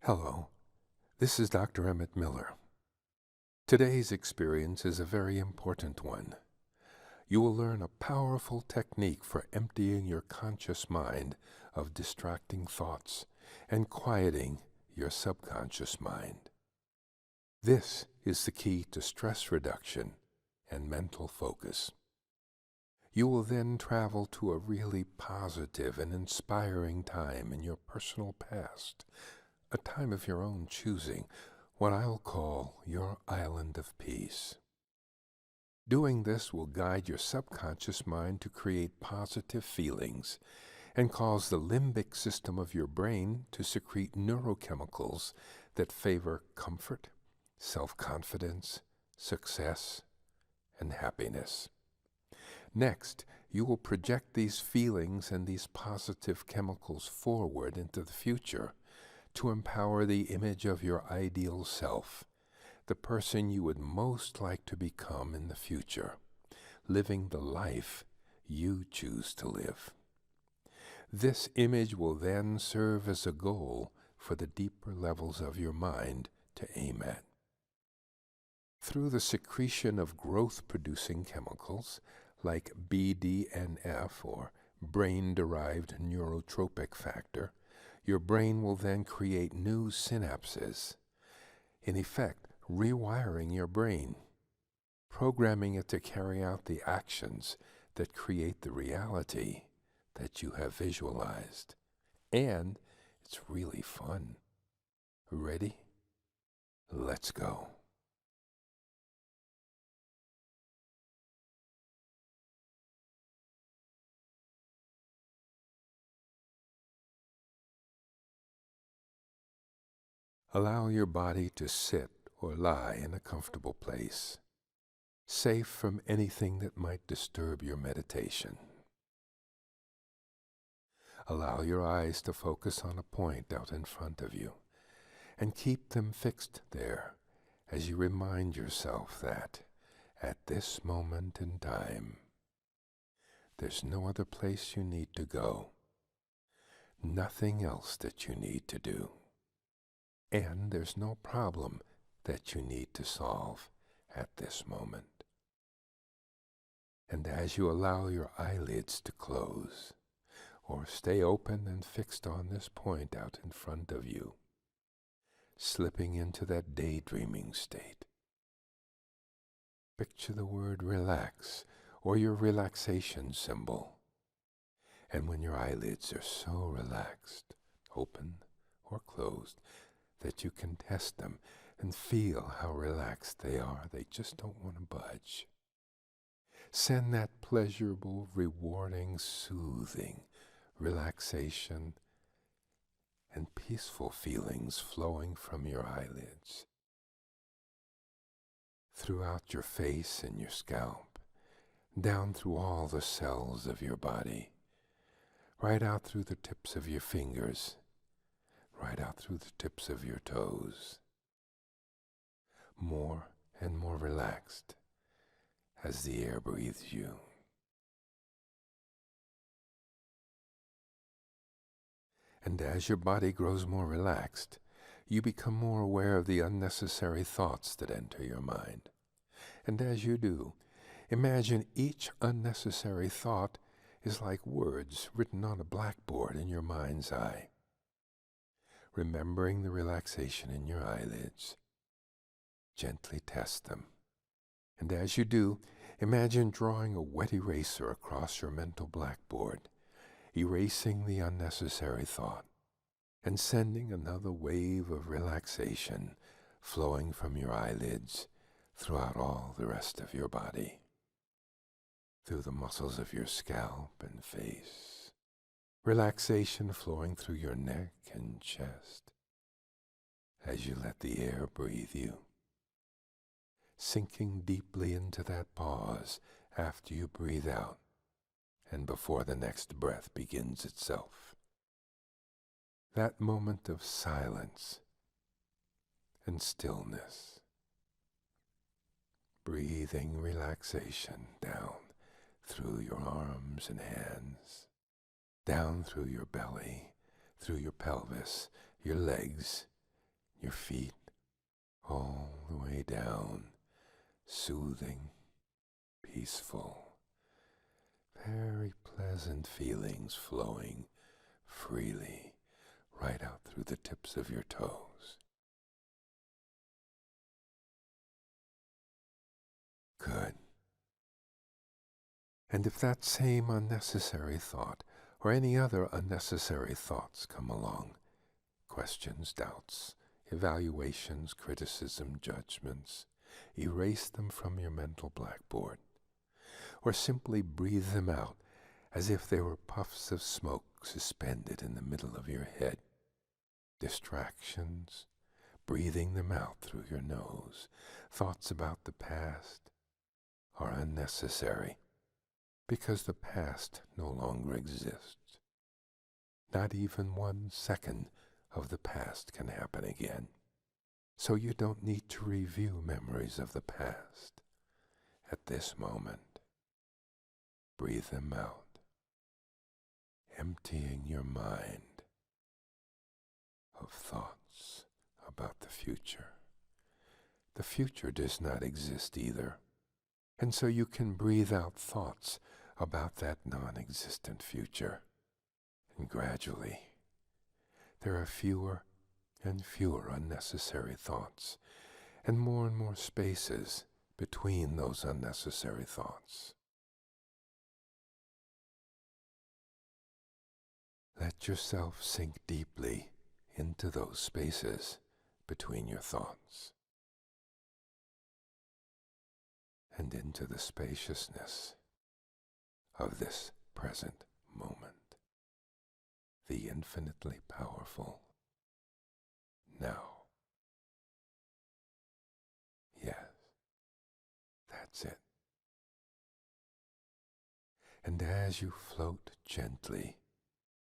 Hello, this is Dr. Emmet Miller. Today's experience is a very important one. You will learn a powerful technique for emptying your conscious mind of distracting thoughts and quieting your subconscious mind. This is the key to stress reduction and mental focus. You will then travel to a really positive and inspiring time in your personal past, a time of your own choosing, what I'll call your island of peace. Doing this will guide your subconscious mind to create positive feelings and cause the limbic system of your brain to secrete neurochemicals that favor comfort, self-confidence, success, and happiness. Next, you will project these feelings and these positive chemicals forward into the future to empower the image of your ideal self, the person you would most like to become in the future, living the life you choose to live. This image will then serve as a goal for the deeper levels of your mind to aim at. Through the secretion of growth-producing chemicals like BDNF, or brain-derived neurotropic factor, your brain will then create new synapses, in effect rewiring your brain, programming it to carry out the actions that create the reality that you have visualized. And it's really fun. Ready? Let's go. Allow your body to sit or lie in a comfortable place, safe from anything that might disturb your meditation. Allow your eyes to focus on a point out in front of you, and keep them fixed there as you remind yourself that, at this moment in time, there's no other place you need to go, nothing else that you need to do. And there's no problem that you need to solve at this moment. And as you allow your eyelids to close, or stay open and fixed on this point out in front of you, slipping into that daydreaming state, picture the word relax or your relaxation symbol. And when your eyelids are so relaxed, open or closed, that you can test them and feel how relaxed they are. They just don't want to budge. Send that pleasurable, rewarding, soothing relaxation and peaceful feelings flowing from your eyelids throughout your face and your scalp, down through all the cells of your body, right out through the tips of your fingers, right out through the tips of your toes, more and more relaxed as the air breathes you. And as your body grows more relaxed, you become more aware of the unnecessary thoughts that enter your mind. And as you do, imagine each unnecessary thought is like words written on a blackboard in your mind's eye. Remembering the relaxation in your eyelids, gently test them. And as you do, imagine drawing a wet eraser across your mental blackboard, erasing the unnecessary thought, and sending another wave of relaxation flowing from your eyelids throughout all the rest of your body, through the muscles of your scalp and face. Relaxation flowing through your neck and chest as you let the air breathe you, sinking deeply into that pause after you breathe out and before the next breath begins itself. That moment of silence and stillness, breathing relaxation down through your arms and hands, down through your belly, through your pelvis, your legs, your feet, all the way down, soothing, peaceful, very pleasant feelings flowing freely right out through the tips of your toes. Good. And if that same unnecessary thought or any other unnecessary thoughts come along, questions, doubts, evaluations, criticism, judgments, erase them from your mental blackboard, or simply breathe them out as if they were puffs of smoke suspended in the middle of your head. Distractions, breathing them out through your nose. Thoughts about the past are unnecessary because the past no longer exists. Not even 1 second of the past can happen again. So you don't need to review memories of the past at this moment. Breathe them out, emptying your mind of thoughts about the future. The future does not exist either, and so you can breathe out thoughts about that non-existent future. And gradually, there are fewer and fewer unnecessary thoughts, and more spaces between those unnecessary thoughts. Let yourself sink deeply into those spaces between your thoughts and into the spaciousness of this present moment, the infinitely powerful now. Yes, that's it. And as you float gently,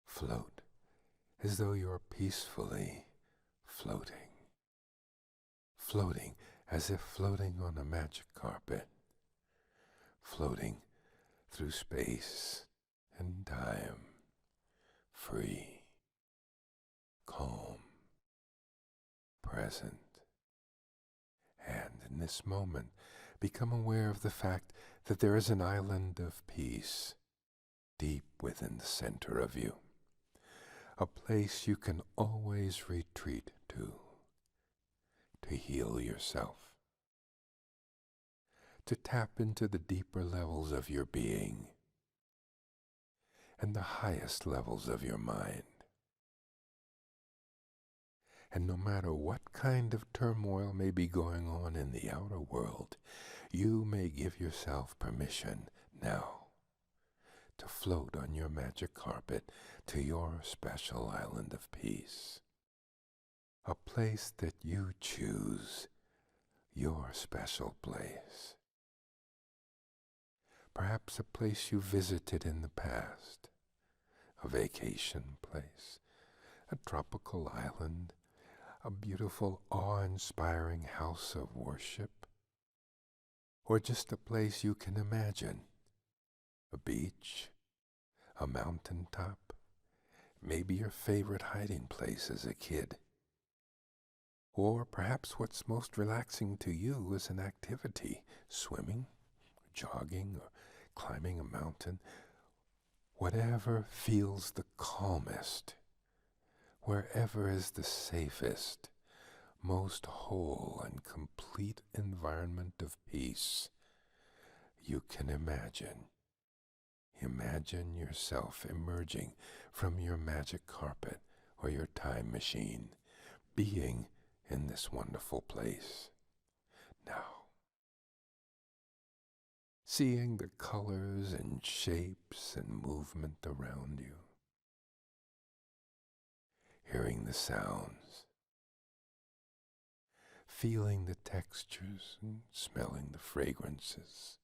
float as though you're peacefully floating, floating as if floating on a magic carpet, floating through space and time, free, calm, present. And in this moment, become aware of the fact that there is an island of peace deep within the center of you, a place you can always retreat to heal yourself, to tap into the deeper levels of your being and the highest levels of your mind. And no matter what kind of turmoil may be going on in the outer world, you may give yourself permission now to float on your magic carpet to your special island of peace, a place that you choose, your special place. Perhaps a place you visited in the past, a vacation place, a tropical island, a beautiful, awe-inspiring house of worship, or just a place you can imagine, a beach, a mountaintop, maybe your favorite hiding place as a kid. Or perhaps what's most relaxing to you is an activity, swimming, jogging, or climbing a mountain, whatever feels the calmest, wherever is the safest, most whole and complete environment of peace you can imagine. Imagine yourself emerging from your magic carpet or your time machine, being in this wonderful place. Now, seeing the colors and shapes and movement around you, hearing the sounds, feeling the textures and smelling the fragrances.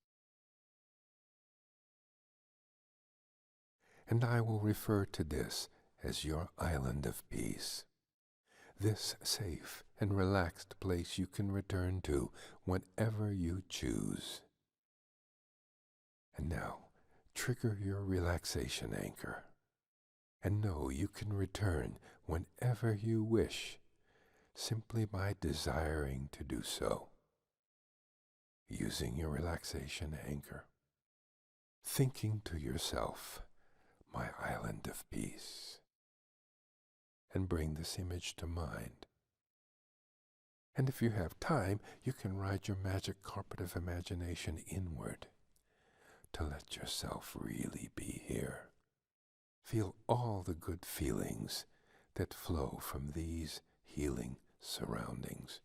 And I will refer to this as your island of peace, this safe and relaxed place you can return to whenever you choose. And now, trigger your relaxation anchor, and know you can return whenever you wish, simply by desiring to do so, using your relaxation anchor, thinking to yourself, my island of peace, and bring this image to mind. And if you have time, you can ride your magic carpet of imagination inward to let yourself really be here. Feel all the good feelings that flow from these healing surroundings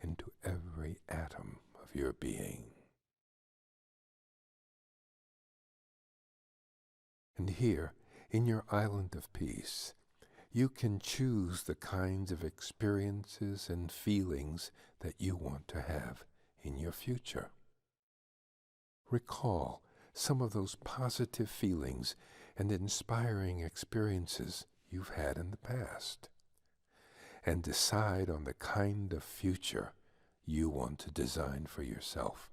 into every atom of your being. And here, in your island of peace, you can choose the kinds of experiences and feelings that you want to have in your future. Recall some of those positive feelings and inspiring experiences you've had in the past, and decide on the kind of future you want to design for yourself,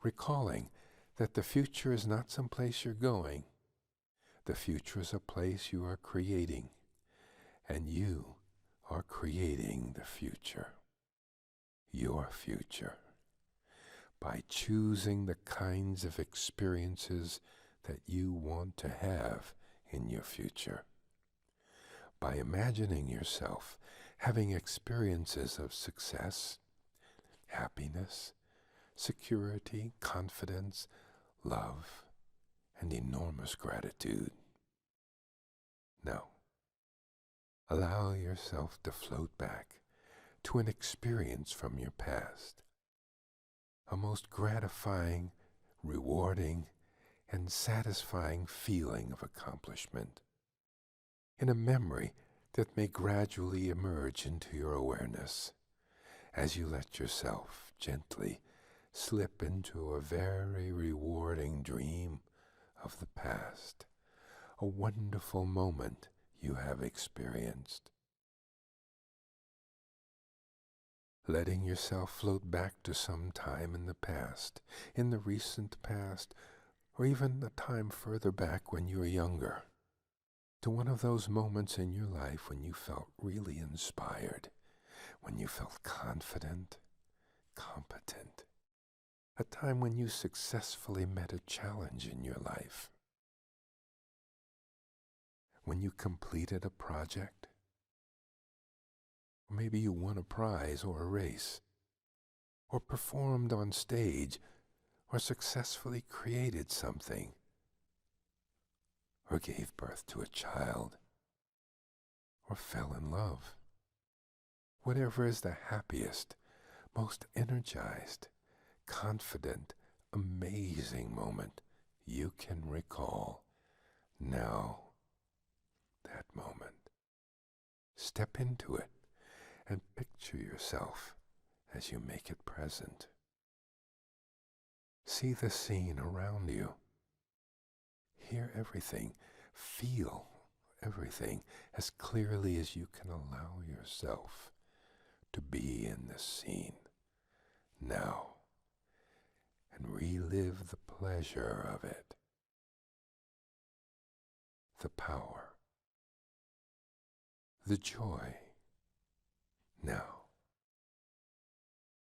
recalling that the future is not some place you're going. The future is a place you are creating, and you are creating the future, your future, by choosing the kinds of experiences that you want to have in your future, by imagining yourself having experiences of success, happiness, security, confidence, love, and enormous gratitude. Now, allow yourself to float back to an experience from your past, a most gratifying, rewarding, and satisfying feeling of accomplishment, in a memory that may gradually emerge into your awareness as you let yourself gently slip into a very rewarding dream of the past, a wonderful moment you have experienced. Letting yourself float back to some time in the past, in the recent past, or even a time further back when you were younger, to one of those moments in your life when you felt really inspired, when you felt confident, competent, a time when you successfully met a challenge in your life, when you completed a project, or maybe you won a prize or a race, or performed on stage, or successfully created something, or gave birth to a child, or fell in love. Whatever is the happiest, most energized, confident, amazing moment you can recall. Now, that moment. Step into it and picture yourself as you make it present. See the scene around you. Hear everything. Feel everything as clearly as you can allow yourself to be in this scene now, and relive the pleasure of it, the power, the joy. Now,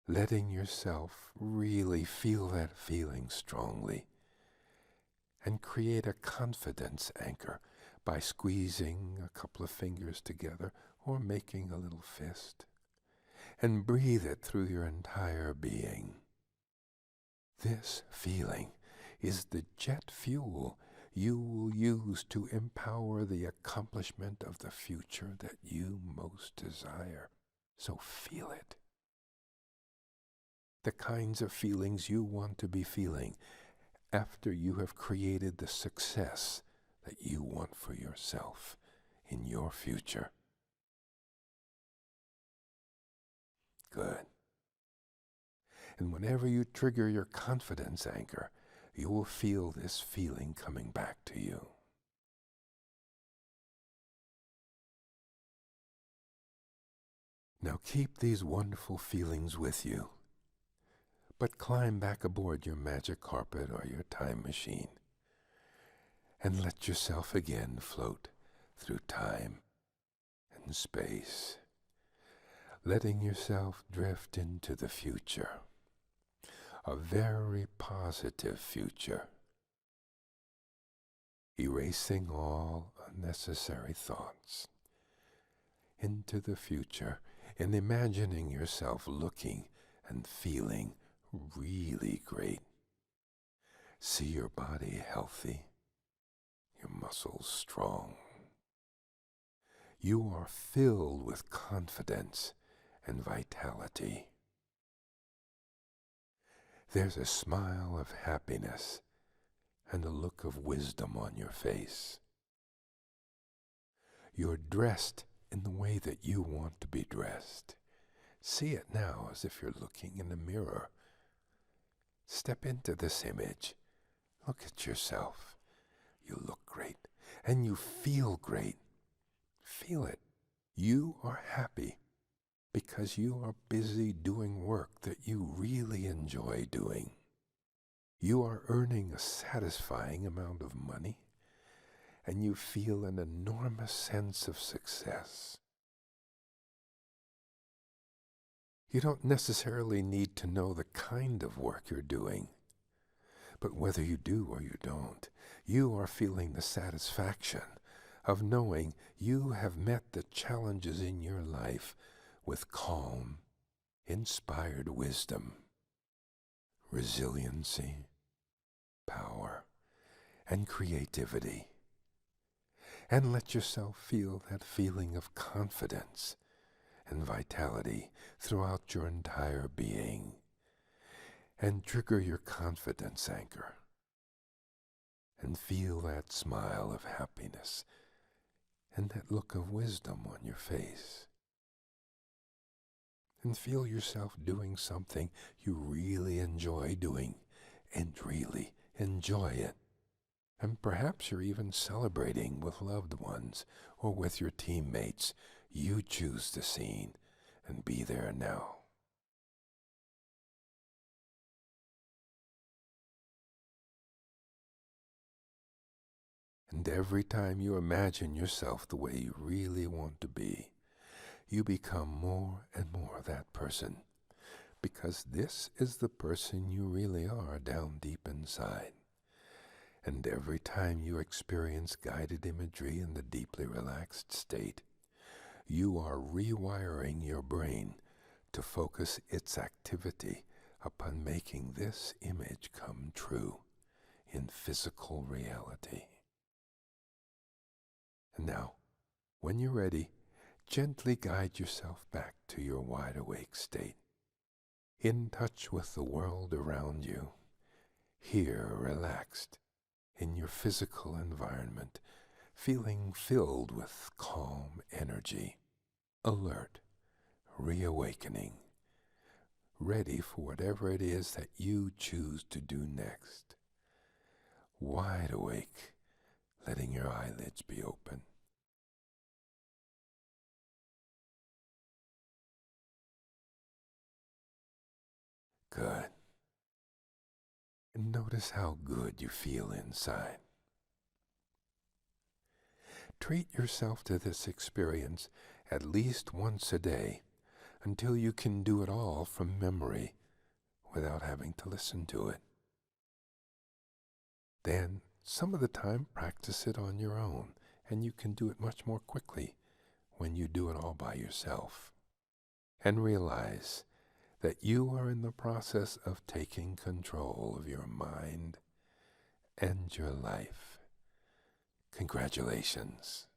letting yourself really feel that feeling strongly, and create a confidence anchor by squeezing a couple of fingers together or making a little fist, and breathe it through your entire being. This feeling is the jet fuel you will use to empower the accomplishment of the future that you most desire. So feel it. The kinds of feelings you want to be feeling after you have created the success that you want for yourself in your future. Good. And whenever you trigger your confidence anchor, you will feel this feeling coming back to you. Now keep these wonderful feelings with you, but climb back aboard your magic carpet or your time machine, and let yourself again float through time and space, letting yourself drift into the future, a very positive future, erasing all unnecessary thoughts into the future and imagining yourself looking and feeling really great. See your body healthy, your muscles strong. You are filled with confidence and vitality. There's a smile of happiness and a look of wisdom on your face. You're dressed in the way that you want to be dressed. See it now as if you're looking in the mirror. Step into this image. Look at yourself. You look great and you feel great. Feel it. You are happy because you are busy doing work that you really enjoy doing. You are earning a satisfying amount of money, and you feel an enormous sense of success. You don't necessarily need to know the kind of work you're doing, but whether you do or you don't, you are feeling the satisfaction of knowing you have met the challenges in your life with calm, inspired wisdom, resiliency, power, and creativity. And let yourself feel that feeling of confidence and vitality throughout your entire being. And trigger your confidence anchor. And feel that smile of happiness and that look of wisdom on your face. And feel yourself doing something you really enjoy doing and really enjoy it. And perhaps you're even celebrating with loved ones or with your teammates. You choose the scene and be there now. And every time you imagine yourself the way you really want to be, you become more and more that person, because this is the person you really are down deep inside. And every time you experience guided imagery in the deeply relaxed state, you are rewiring your brain to focus its activity upon making this image come true in physical reality. And now, when you're ready, gently guide yourself back to your wide-awake state, in touch with the world around you, here relaxed in your physical environment, feeling filled with calm energy, alert, reawakening, ready for whatever it is that you choose to do next. Wide awake, letting your eyelids be open. Good. And notice how good you feel inside. Treat yourself to this experience at least once a day until you can do it all from memory without having to listen to it. Then, some of the time, practice it on your own, and you can do it much more quickly when you do it all by yourself. And realize that you are in the process of taking control of your mind and your life. Congratulations.